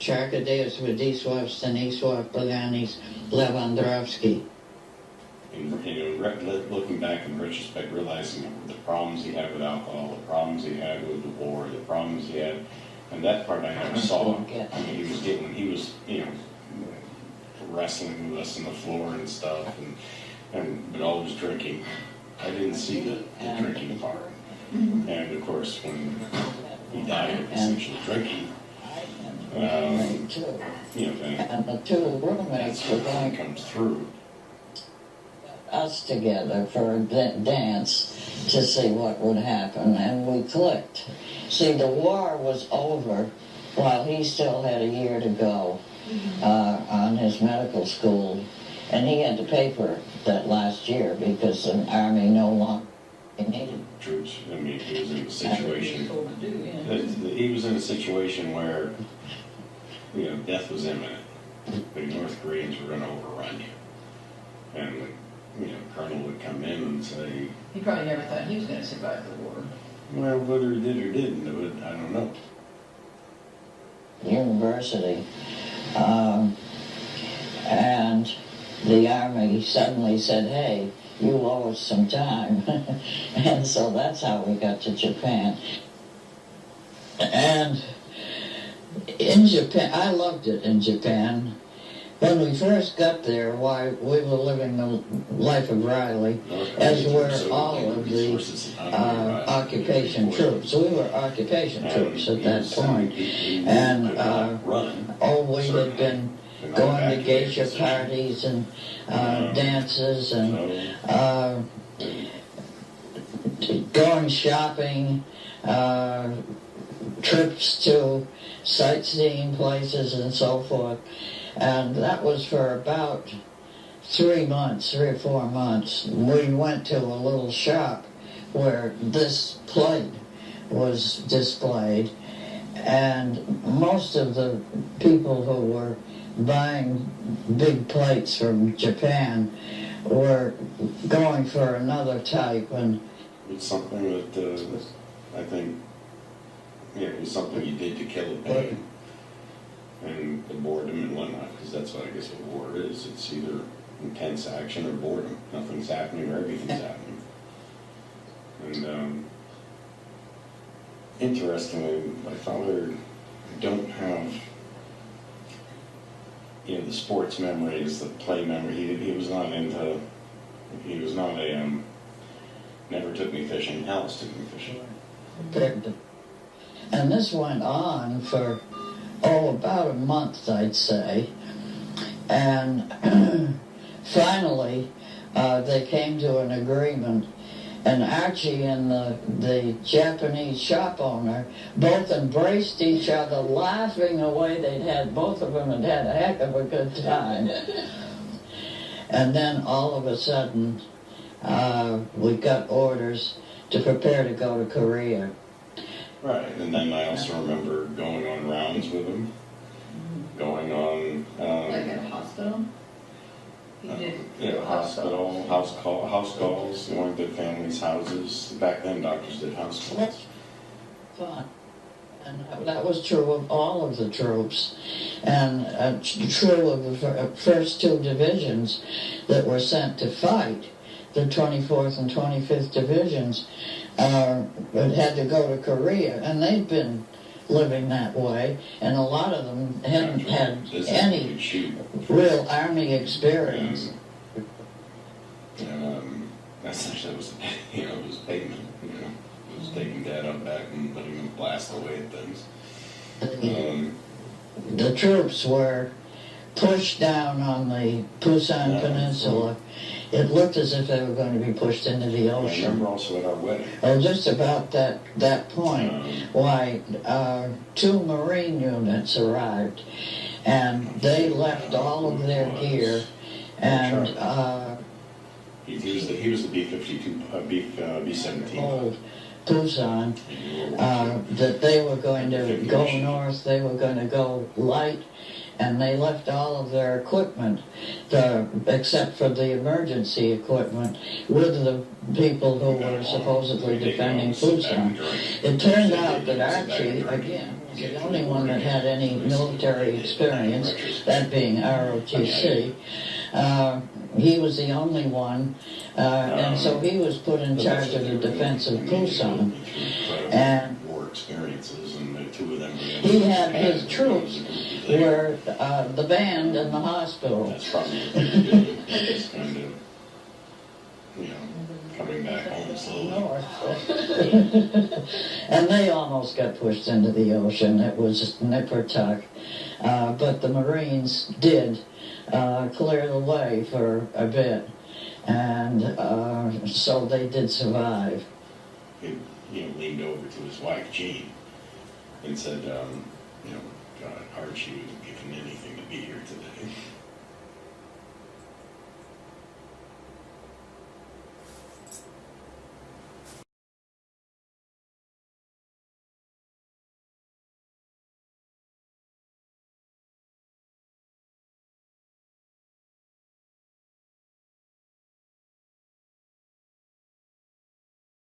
Charkadeus Vidiswavs and Iswav Balanis Levandrovsky. And, looking back in retrospect, realizing the problems he had with alcohol, the problems he had with the war, the problems he had, and that part I never saw. I mean, he was wrestling with us on the floor and stuff, but always drinking. I didn't see the drinking part. And of course, when he died of essentially drinking, And the two roommates were going comes through. us together for a dance to see what would happen, and we clicked. See, the war was over while he still had a year to go on his medical school, and he had to pay for that last year because the Army no longer needed troops. I mean, he was in a situation. He was in a situation where death was imminent. The North Koreans were going to overrun you, and Colonel would come in and say, he probably never thought he was going to survive the war. well, whether he did or didn't, I don't know. University, and the Army suddenly said, hey, you owe us some time. And so that's how we got to Japan. And in Japan, I loved it in Japan. When we first got there, why we were living the life of Riley, as were all of the occupation troops. We were occupation troops at that point. And we had been going to geisha parties and dances and going shopping, trips to sightseeing places and so forth. And that was for about 3 or 4 months. We went to a little shop where this plate was displayed, and most of the people who were buying big plates from Japan were going for another type. And it's something that I think it was something you did to kill the pain and the boredom and whatnot, because that's what I guess what war is. It's either intense action or boredom. Nothing's happening or everything's happening. And interestingly, my father don't have the sports memories, the play memory. He was not into. He was not a. Never took me fishing. Alice took me fishing. And this went on for about a month, I'd say. And finally, they came to an agreement. And Archie and the Japanese shop owner both embraced each other, laughing away. Both of them had had a heck of a good time. And then all of a sudden, we got orders to prepare to go to Korea. Right, and then I also remember going on rounds with him, going on... like at a hospital? Hospital, house calls, going to families' houses. Back then, doctors did house calls. That's fun. And that was true of all of the troops, and true of the first 2 divisions that were sent to fight. The 24th and 25th divisions had to go to Korea, and they'd been living that way, and a lot of them hadn't had any real Army experience. Essentially, it was pavement. It was taking Dad up back and letting him blast away at things. The troops were pushed down on the Pusan Peninsula. It looked as if they were going to be pushed into the ocean. I remember also at our wedding. Just about that point, why 2 Marine units arrived, and they left all of their gear, and he was the B-52, B-17. Old Pusan, that they were going to go north, they were going to go light, and they left all of their equipment, except for the emergency equipment, with the people who were supposedly defending Busan. It turned out that Archie, again, was the only one that had any military experience, that being ROTC. He was the only one, and so he was put in charge of the defense of Tucson. And war experiences, and the two of them. he had his troops were the band and the hospital. That's probably what they were doing. Just kind of, you know, coming back home slowly. North. And they almost got pushed into the ocean. It was nip-or-tuck. But the Marines did clear the way for a bit. And so they did survive. He, leaned over to his wife, Jean, and said, God, Archie would have given anything to be here today.